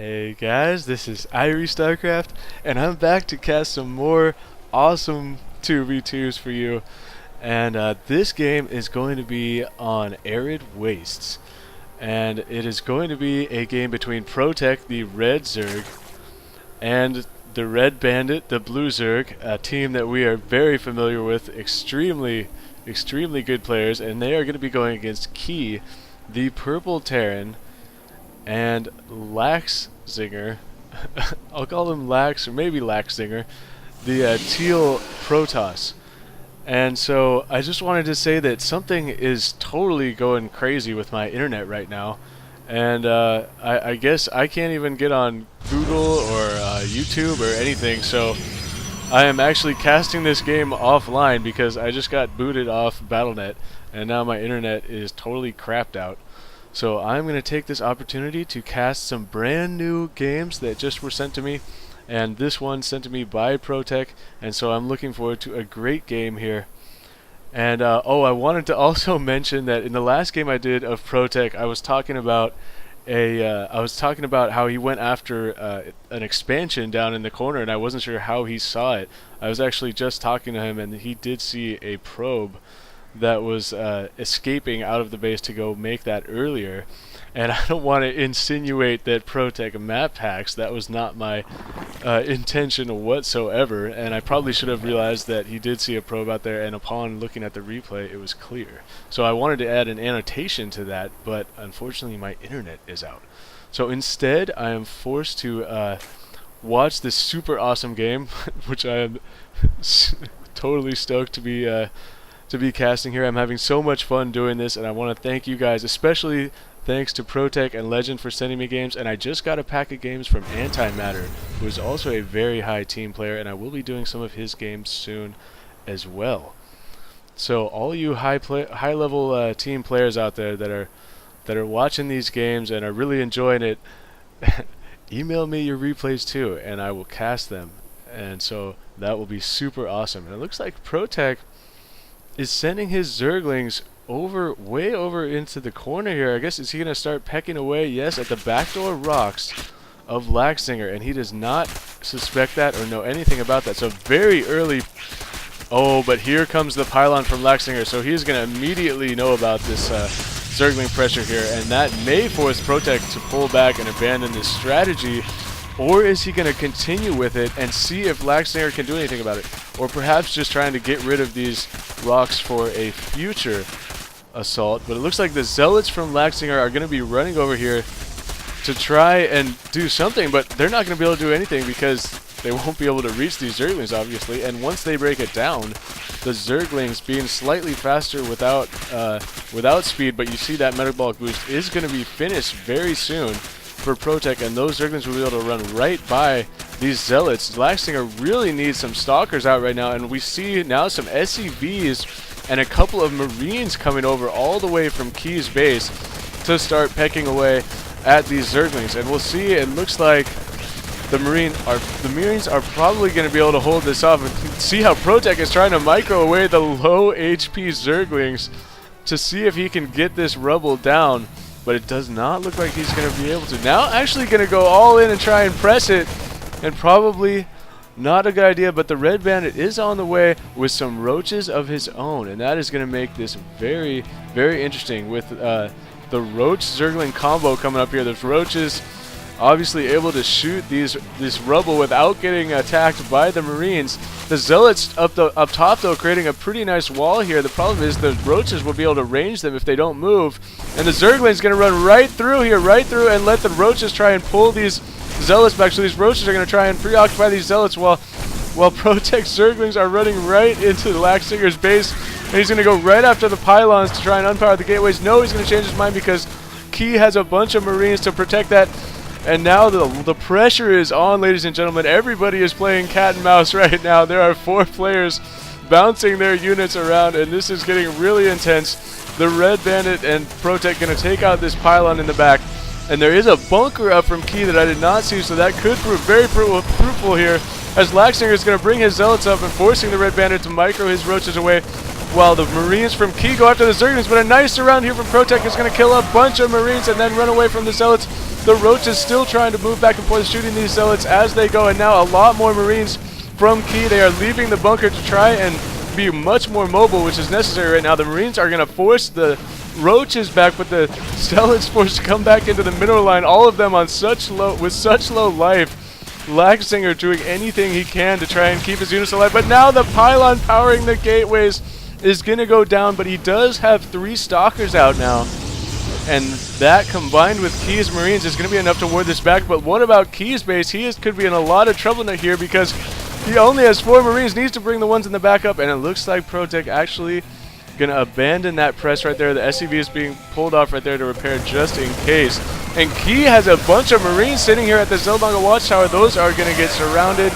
Hey guys, this is Irie StarCraft, and I'm back to cast some more awesome 2v2s for you. And this game is going to be on Arid Wastes, and it is going to be a game between ProTech, the red Zerg, and the red bandit, the blue Zerg, a team that we are very familiar with, extremely good players, and they are going to be going against Key, the purple Terran, and Laxznger. I'll call him Lax, or maybe Laxznger, the teal Protoss. And so I just wanted to say that something is totally going crazy with my internet right now, and I guess I can't even get on Google or YouTube or anything, so I am actually casting this game offline because I just got booted off Battle.net, and now my internet is totally crapped out. So I'm going to take this opportunity to cast some brand new games that just were sent to me, and this one sent to me by ProTech, and so I'm looking forward to a great game here. And I wanted to also mention that in the last game I did of ProTech, I was talking about how he went after an expansion down in the corner, and I wasn't sure how he saw it. I was actually just talking to him, and he did see a probe that was escaping out of the base to go make that earlier. And I don't want to insinuate that ProTech map hacks. That was not my intention whatsoever, and I probably should have realized that he did see a probe out there, and upon looking at the replay it was clear. So I wanted to add an annotation to that, but unfortunately my internet is out. So instead I am forced to watch this super awesome game, which I am totally stoked to be casting here. I'm having so much fun doing this, and I want to thank you guys, especially thanks to ProTech and Legend for sending me games, and I just got a pack of games from Antimatter, who is also a very high team player, and I will be doing some of his games soon as well. So all you high level team players out there that are watching these games and are really enjoying it, email me your replays too, and I will cast them, and so that will be super awesome. And it looks like ProTech is sending his Zerglings way over into the corner here. I guess, is he going to start pecking away? Yes, at the backdoor rocks of Laxznger, and he does not suspect that or know anything about that. So very early. Oh, but here comes the pylon from Laxznger, so he's going to immediately know about this Zergling pressure here, and that may force ProTech to pull back and abandon this strategy. Or is he going to continue with it and see if Laxznger can do anything about it? Or perhaps just trying to get rid of these rocks for a future assault. But it looks like the zealots from Laxznger are going to be running over here to try and do something, but they're not going to be able to do anything because they won't be able to reach these Zerglings, obviously. And once they break it down, the Zerglings being slightly faster without speed, but you see that metabolic boost is going to be finished very soon for ProTech, and those Zerglings will be able to run right by these zealots. Laxznger really needs some stalkers out right now, and we see now some SCVs and a couple of Marines coming over all the way from Key's base to start pecking away at these Zerglings. And we'll see, it looks like the Marines are probably going to be able to hold this off. And see how ProTech is trying to micro away the low HP Zerglings to see if he can get this rubble down. But it does not look like he's going to be able to. Now actually going to go all in and try and press it, and probably not a good idea, but the red bandit is on the way with some roaches of his own, and that is going to make this very, very interesting with the roach Zergling combo coming up here. There's roaches obviously able to shoot this rubble without getting attacked by the Marines. The zealots up top though creating a pretty nice wall here. The problem is the roaches will be able to range them if they don't move, and the Zergling's going to run right through here, and let the roaches try and pull these zealots back. So these roaches are going to try and preoccupy these zealots while ProTech Zerglings are running right into the Laxzinger's base, and he's going to go right after the pylons to try and unpower the gateways. No, he's going to change his mind because Key has a bunch of Marines to protect that. And now the pressure is on, ladies and gentlemen. Everybody is playing cat and mouse right now. There are 4 players bouncing their units around, and this is getting really intense. The red bandit and ProTech going to take out this pylon in the back. And there is a bunker up from Key that I did not see, so that could prove very fruitful here, as Laxznger is going to bring his zealots up and forcing the red bandit to micro his roaches away, while the Marines from Key go after the Zerglings. But a nice surround here from ProTech is going to kill a bunch of Marines and then run away from the zealots. The Roach is still trying to move back and forth, shooting these Zealots as they go. And now a lot more Marines from Key. They are leaving the bunker to try and be much more mobile, which is necessary right now. The Marines are going to force the Roaches back, but the Zealots forced to come back into the mineral line. All of them on with such low life. Laxznger doing anything he can to try and keep his units alive. But now the pylon powering the gateways is going to go down, but he does have 3 Stalkers out now. And that combined with Key's Marines is going to be enough to ward this back. But what about Key's base? He could be in a lot of trouble here because he only has 4 Marines, needs to bring the ones in the back up. And it looks like ProTech actually going to abandon that press right there. The SCV is being pulled off right there to repair just in case. And Key has a bunch of Marines sitting here at the Zeldonga Watchtower. Those are going to get surrounded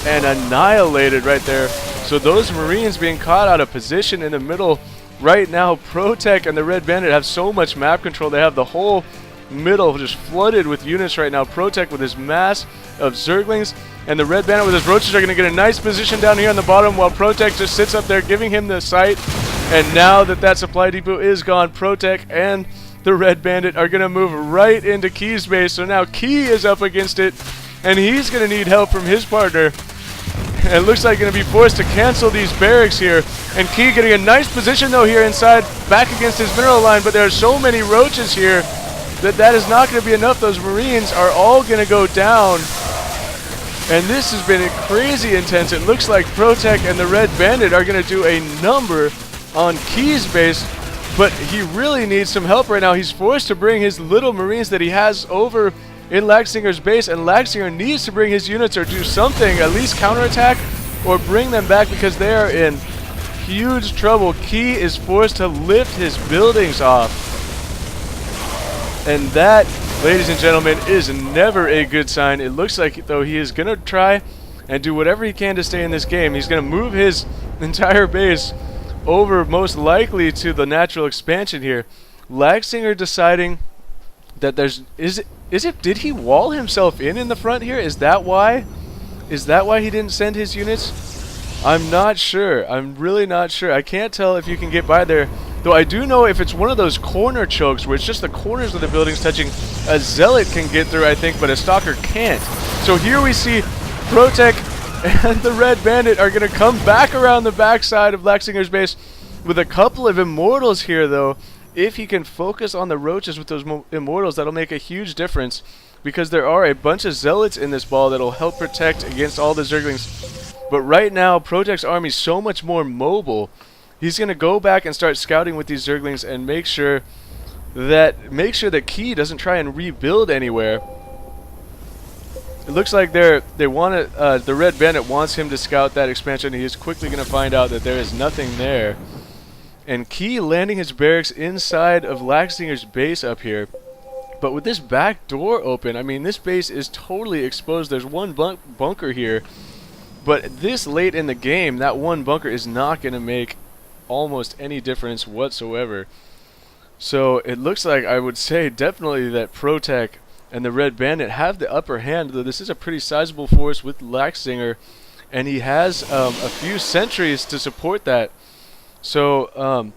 and annihilated right there. So those Marines being caught out of position in the middle. Right now, ProTech and the Red Bandit have so much map control. They have the whole middle just flooded with units right now. ProTech with his mass of Zerglings, and the Red Bandit with his Roaches are going to get a nice position down here on the bottom while ProTech just sits up there giving him the sight. And now that that supply depot is gone, ProTech and the Red Bandit are going to move right into Key's base. So now Key is up against it, and he's going to need help from his partner. And it looks like going to be forced to cancel these barracks here. And Key getting a nice position though here inside, back against his mineral line. But there are so many Roaches here that is not going to be enough. Those Marines are all going to go down. And this has been crazy intense. It looks like ProTech and the Red Bandit are going to do a number on Key's base. But he really needs some help right now. He's forced to bring his little Marines that he has over in Laxzinger's base, and Laxznger needs to bring his units or do something, at least counterattack or bring them back, because they are in huge trouble. Key is forced to lift his buildings off. And that, ladies and gentlemen, is never a good sign. It looks like, though, he is going to try and do whatever he can to stay in this game. He's going to move his entire base over, most likely, to the natural expansion here. Laxznger deciding that did he wall himself in the front here? Is that why? Is that why he didn't send his units? I'm not sure. I'm really not sure. I can't tell if you can get by there. Though I do know if it's one of those corner chokes where it's just the corners of the buildings touching, a Zealot can get through, I think, but a Stalker can't. So here we see ProTech and the Red Bandit are going to come back around the backside of Laxzinger's base with a couple of Immortals here, though. If he can focus on the Roaches with those Immortals, that'll make a huge difference, because there are a bunch of Zealots in this ball that'll help protect against all the Zerglings. But right now, ProTech's army is so much more mobile. He's going to go back and start scouting with these Zerglings and make sure that Key doesn't try and rebuild anywhere. It looks like the Red Bandit wants him to scout that expansion. He is quickly going to find out that there is nothing there. And Key landing his barracks inside of Laxzinger's base up here. But with this back door open, I mean, this base is totally exposed. There's one bunker here. But this late in the game, that one bunker is not going to make almost any difference whatsoever. So it looks like, I would say definitely, that ProTech and the Red Bandit have the upper hand, though this is a pretty sizable force with Laxznger, and he has a few sentries to support that. So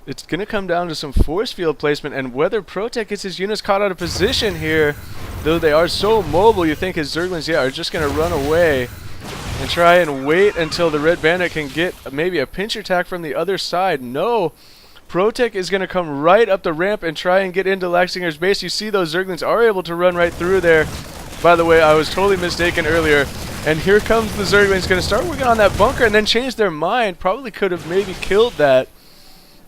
it's going to come down to some force field placement, and whether ProTech gets his units caught out of position here, though they are so mobile, you think his Zerglings, are just going to run away and try and wait until the Red Bandit can get maybe a pinch attack from the other side. No, ProTech is going to come right up the ramp and try and get into Laxzinger's base. You see those Zerglings are able to run right through there. By the way, I was totally mistaken earlier. And here comes the Zerglings, going to start working on that bunker and then change their mind. Probably could have maybe killed that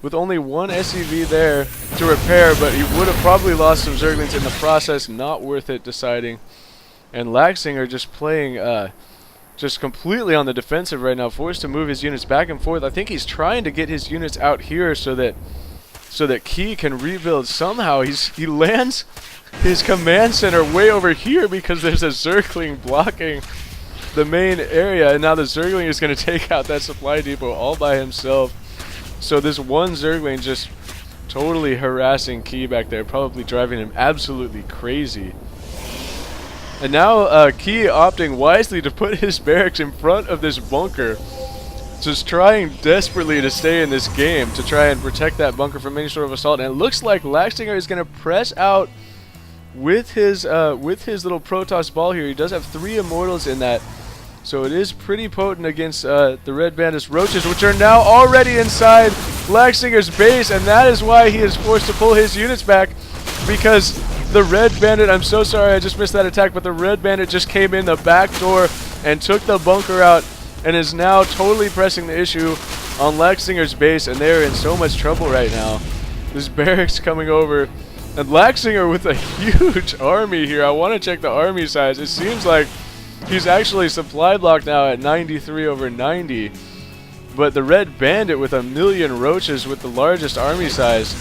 with only one SCV there to repair, but he would have probably lost some Zerglings in the process. Not worth it, deciding. And Laxznger just playing just completely on the defensive right now, forced to move his units back and forth. I think he's trying to get his units out here so that Key can rebuild somehow. He lands his command center way over here because there's a Zergling blocking the main area, and now the Zergling is going to take out that supply depot all by himself. So this one Zergling just totally harassing Key back there, probably driving him absolutely crazy. And now Key opting wisely to put his barracks in front of this bunker, just trying desperately to stay in this game to try and protect that bunker from any sort of assault. And it looks like Laxznger is going to press out with his little Protoss ball here. He does have 3 immortals in that, so it is pretty potent against the Red Bandit's roaches, which are now already inside Laxzinger's base, and that is why he is forced to pull his units back, because the Red Bandit, I'm so sorry I just missed that attack, but the Red Bandit just came in the back door and took the bunker out and is now totally pressing the issue on Laxzinger's base, and they're in so much trouble right now. This barracks coming over, and Laxznger with a huge army here. I want to check the army size. It seems like he's actually supply blocked now at 93 over 90. But the Red Bandit with 1,000,000 roaches with the largest army size.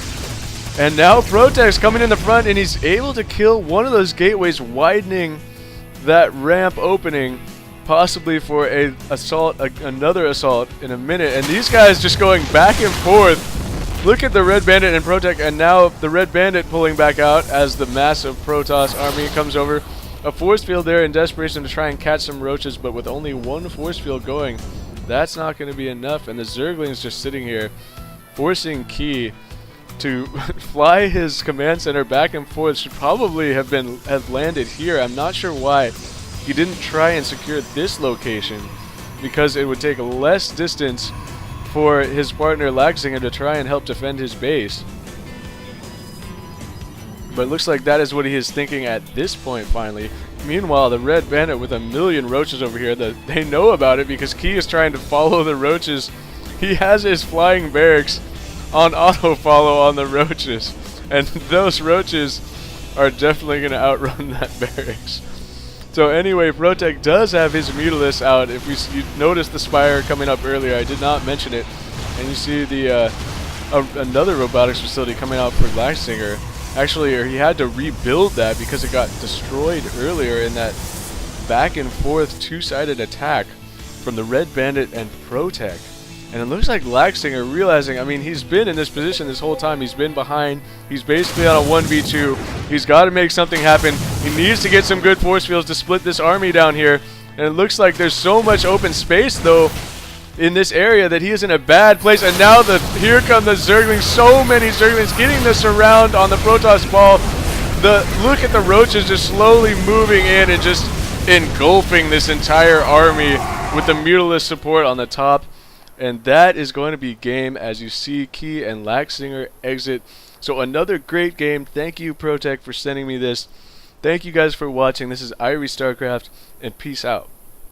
And now ProTech's coming in the front, and he's able to kill one of those gateways, widening that ramp opening, possibly for another assault in a minute. And these guys just going back and forth. Look at the Red Bandit and ProTech, and now the Red Bandit pulling back out as the massive Protoss army comes over. A force field there in desperation to try and catch some roaches, but with only 1 force field going, that's not going to be enough. And the Zergling's just sitting here, forcing Key to fly his command center back and forth. Should probably have landed here. I'm not sure why he didn't try and secure this location, because it would take less distance for his partner Laxznger to try and help defend his base. But it looks like that is what he is thinking at this point finally. Meanwhile, the Red Bandit with 1,000,000 roaches over here, they know about it because Key is trying to follow the roaches. He has his flying barracks on auto follow on the roaches, and those roaches are definitely going to outrun that barracks. So anyway, ProTech does have his Mutalisk out. If you noticed the Spire coming up earlier, I did not mention it. And you see the another robotics facility coming out for Laxznger. Actually, he had to rebuild that because it got destroyed earlier in that back and forth 2-sided attack from the Red Bandit and ProTech. And it looks like Laxznger realizing, I mean, he's been in this position this whole time. He's been behind. He's basically on a 1v2. He's got to make something happen. He needs to get some good force fields to split this army down here. And it looks like there's so much open space, though, in this area that he is in a bad place. And now here come the Zerglings. So many Zerglings getting the surround on the Protoss ball. Look at the roaches just slowly moving in and just engulfing this entire army with the Mutalisk support on the top. And that is going to be game as you see Key and Laxznger exit. So another great game. Thank you, ProTech, for sending me this. Thank you guys for watching. This is Irie StarCraft, and peace out.